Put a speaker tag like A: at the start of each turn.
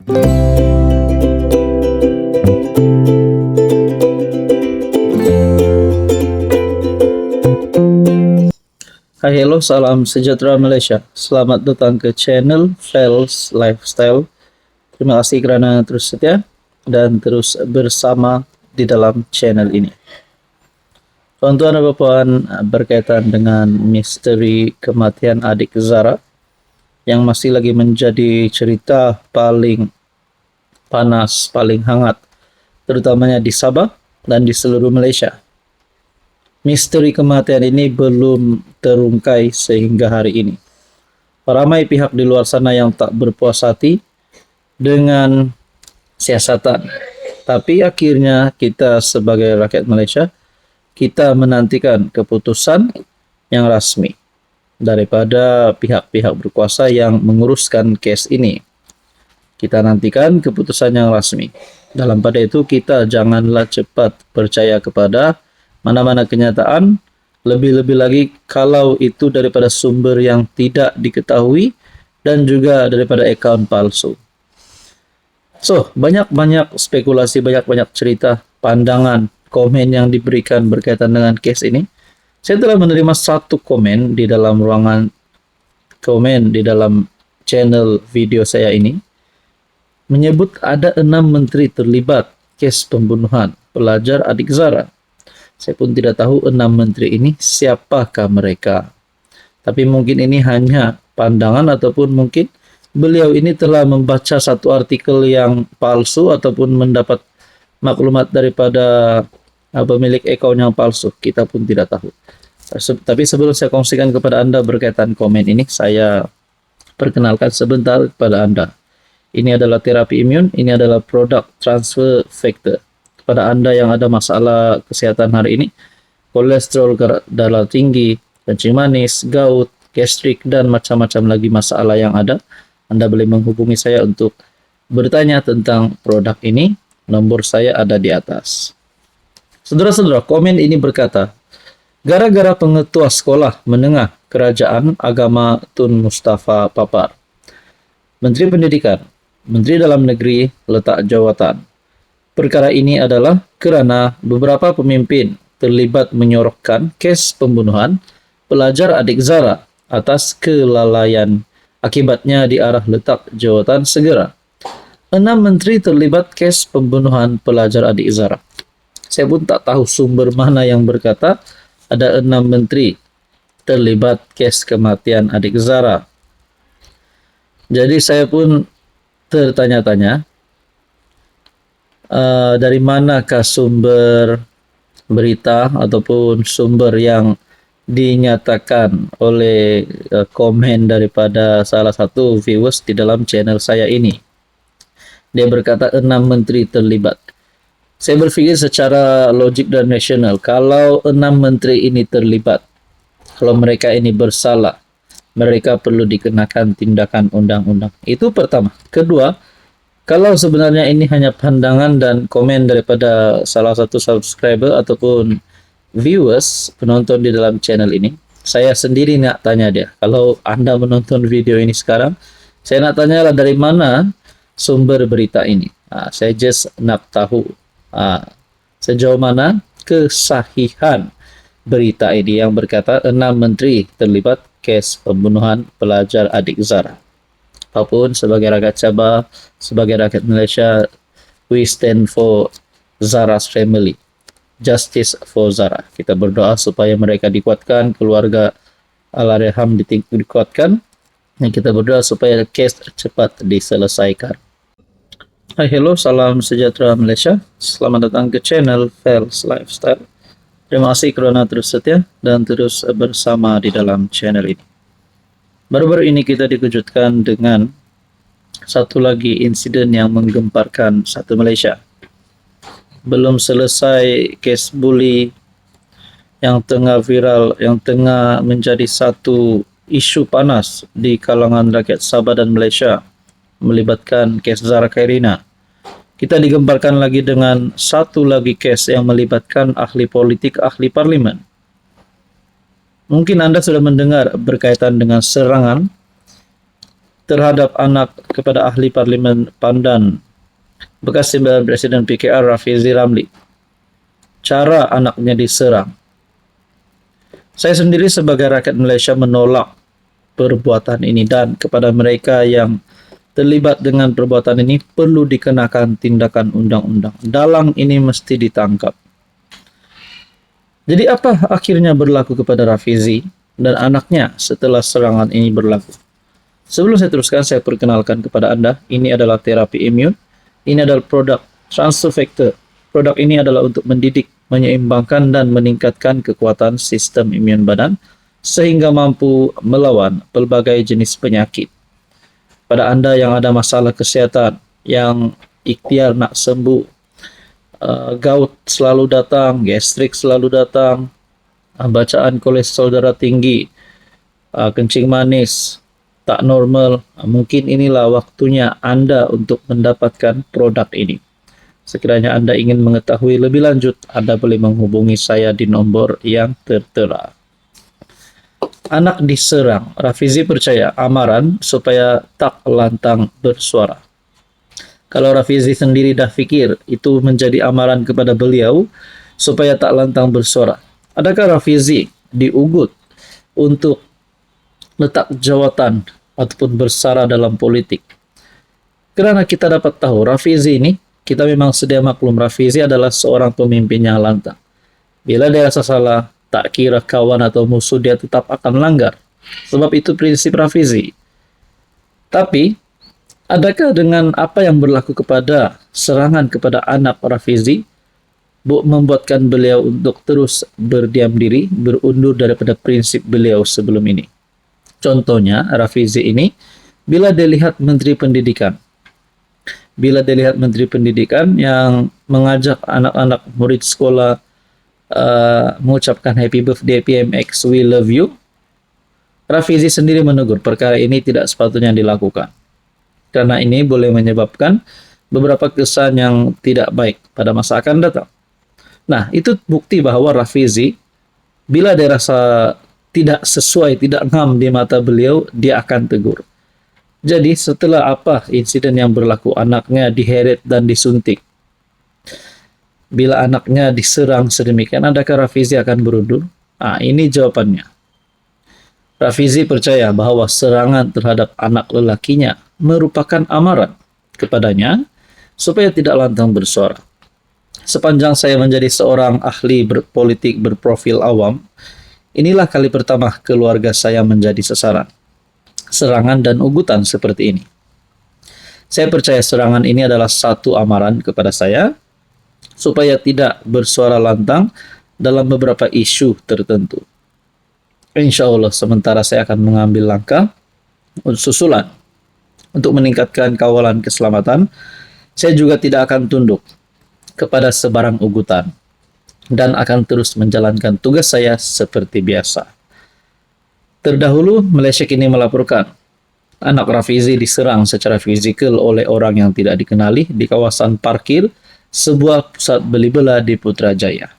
A: Hai, hello, salam sejahtera Malaysia. Selamat datang ke channel Fels Lifestyle. Terima kasih kerana terus setia dan terus bersama di dalam channel ini. Tuan-tuan dan puan, berkaitan dengan misteri kematian adik Zara yang masih lagi menjadi cerita paling panas, paling hangat, terutamanya di Sabah dan di seluruh Malaysia. Misteri kematian ini belum terungkai sehingga hari ini. Ramai pihak di luar sana yang tak berpuas hati dengan siasatan. Tapi akhirnya kita sebagai rakyat Malaysia, kita menantikan keputusan yang rasmi daripada pihak-pihak berkuasa yang menguruskan kes ini. Kita nantikan keputusan yang rasmi. Dalam pada itu, kita janganlah cepat percaya kepada mana-mana kenyataan, lebih-lebih lagi kalau itu daripada sumber yang tidak diketahui dan juga daripada akaun palsu. So, banyak-banyak spekulasi, banyak-banyak cerita, pandangan, komen yang diberikan berkaitan dengan kes ini. Saya telah menerima satu komen di dalam ruangan komen di dalam channel video saya ini, menyebut ada 6 menteri terlibat kes pembunuhan pelajar adik Zara. Saya pun tidak tahu 6 menteri ini siapakah mereka. Tapi mungkin ini hanya pandangan ataupun mungkin beliau ini telah membaca satu artikel yang palsu ataupun mendapat maklumat daripada pemilik akaun yang palsu. Kita pun tidak tahu. Tapi sebelum saya kongsikan kepada Anda berkaitan komen ini, saya perkenalkan sebentar kepada Anda. Ini adalah terapi imun, ini adalah produk transfer factor. Pada Anda yang ada masalah kesehatan hari ini, kolesterol darah tinggi, kencing manis, gout, gastrik, dan macam-macam lagi masalah yang ada, Anda boleh menghubungi saya untuk bertanya tentang produk ini. Nomor saya ada di atas. Saudara-saudara, komen ini berkata, gara-gara pengetua sekolah menengah Kerajaan Agama Tun Mustafa papar, Menteri Pendidikan, Menteri Dalam Negeri letak jawatan. Perkara ini adalah kerana beberapa pemimpin terlibat menyorokkan kes pembunuhan pelajar adik Zara atas kelalaian. Akibatnya diarah letak jawatan segera. 6 menteri terlibat kes pembunuhan pelajar adik Zara. Saya pun tak tahu sumber mana yang berkata ada 6 menteri terlibat kes kematian adik Zara. Jadi saya pun tertanya-tanya, dari manakah sumber berita ataupun sumber yang dinyatakan oleh komen daripada salah satu viewers di dalam channel saya ini. Dia berkata 6 menteri terlibat. Saya berfikir secara logik dan rasional, kalau 6 menteri ini terlibat, kalau mereka ini bersalah, mereka perlu dikenakan tindakan undang-undang. Itu pertama. Kedua, kalau sebenarnya ini hanya pandangan dan komen daripada salah satu subscriber ataupun viewers, penonton di dalam channel ini, saya sendiri nak tanya dia. Kalau Anda menonton video ini sekarang, saya nak tanyalah dari mana sumber berita ini. Saya just nak tahu sejauh mana kesahihan berita ini yang berkata 6 menteri terlibat kes pembunuhan pelajar adik Zara. Apapun, sebagai rakyat Sabah, sebagai rakyat Malaysia, we stand for Zara's family. Justice for Zara. Kita berdoa supaya mereka dikuatkan, keluarga Allahyarham dikuatkan, dan kita berdoa supaya kes cepat diselesaikan. Hai, hello, salam sejahtera Malaysia. Selamat datang ke channel Fels Lifestyle. Terima kasih kerana terus setia dan terus bersama di dalam channel ini. Baru-baru ini kita dikejutkan dengan satu lagi insiden yang menggemparkan satu Malaysia. Belum selesai kes buli yang tengah viral, yang tengah menjadi satu isu panas di kalangan rakyat Sabah dan Malaysia, melibatkan kes Zara Khairina. Kita digemparkan lagi dengan satu lagi kes yang melibatkan ahli politik, ahli parlimen. Mungkin Anda sudah mendengar berkaitan dengan serangan terhadap anak kepada ahli parlimen Pandan, bekas timbalan Presiden PKR Rafizi Ramli. Cara anaknya diserang. Saya sendiri sebagai rakyat Malaysia menolak perbuatan ini, dan kepada mereka yang terlibat dengan perbuatan ini perlu dikenakan tindakan undang-undang. Dalang ini mesti ditangkap. Jadi apa akhirnya berlaku kepada Rafizi dan anaknya setelah serangan ini berlaku? Sebelum saya teruskan, saya perkenalkan kepada Anda, ini adalah terapi imun. Ini adalah produk transfer factor. Produk ini adalah untuk mendidik, menyeimbangkan dan meningkatkan kekuatan sistem imun badan sehingga mampu melawan pelbagai jenis penyakit. Pada Anda yang ada masalah kesihatan, yang ikhtiar nak sembuh, gout selalu datang, gastrik selalu datang, bacaan kolesterol darah tinggi, kencing manis tak normal, mungkin inilah waktunya Anda untuk mendapatkan produk ini. Sekiranya Anda ingin mengetahui lebih lanjut, Anda boleh menghubungi saya di nombor yang tertera. Anak diserang, Rafizi percaya amaran supaya tak lantang bersuara. Kalau Rafizi sendiri dah fikir itu menjadi amaran kepada beliau supaya tak lantang bersuara, adakah Rafizi diugut untuk letak jawatan ataupun bersara dalam politik? Kerana kita dapat tahu Rafizi ini, kita memang sedia maklum Rafizi adalah seorang pemimpin yang lantang. Bila dia rasa salah, tak kira kawan atau musuh, dia tetap akan langgar. Sebab itu prinsip Rafizi. Tapi, adakah dengan apa yang berlaku kepada serangan kepada anak Rafizi membuatkan beliau untuk terus berdiam diri, berundur daripada prinsip beliau sebelum ini? Contohnya, Rafizi ini, bila dilihat Menteri Pendidikan, yang mengajak anak-anak murid sekolah mengucapkan happy birthday PMX, we love you, Rafizi sendiri menegur perkara ini tidak sepatutnya dilakukan. Karena ini boleh menyebabkan beberapa kesan yang tidak baik pada masa akan datang. Nah, itu bukti bahwa Rafizi, bila dia rasa tidak sesuai, tidak ngam di mata beliau, dia akan tegur. Jadi setelah apa insiden yang berlaku, anaknya diheret dan disuntik. Bila anaknya diserang sedemikian, adakah Rafizi akan berundur? Ini jawabannya. Rafizi percaya bahwa serangan terhadap anak lelakinya merupakan amaran kepadanya supaya tidak lantang bersuara. Sepanjang saya menjadi seorang ahli berpolitik berprofil awam, inilah kali pertama keluarga saya menjadi sasaran serangan dan ugutan seperti ini. Saya percaya serangan ini adalah satu amaran kepada saya supaya tidak bersuara lantang dalam beberapa isu tertentu. Insya Allah sementara saya akan mengambil langkah susulan untuk meningkatkan kawalan keselamatan. Saya juga tidak akan tunduk kepada sebarang ugutan dan akan terus menjalankan tugas saya seperti biasa. Terdahulu, Malaysia kini melaporkan anak Rafizi diserang secara fizikal oleh orang yang tidak dikenali di kawasan parkir sebuah pusat beli bela di Putrajaya.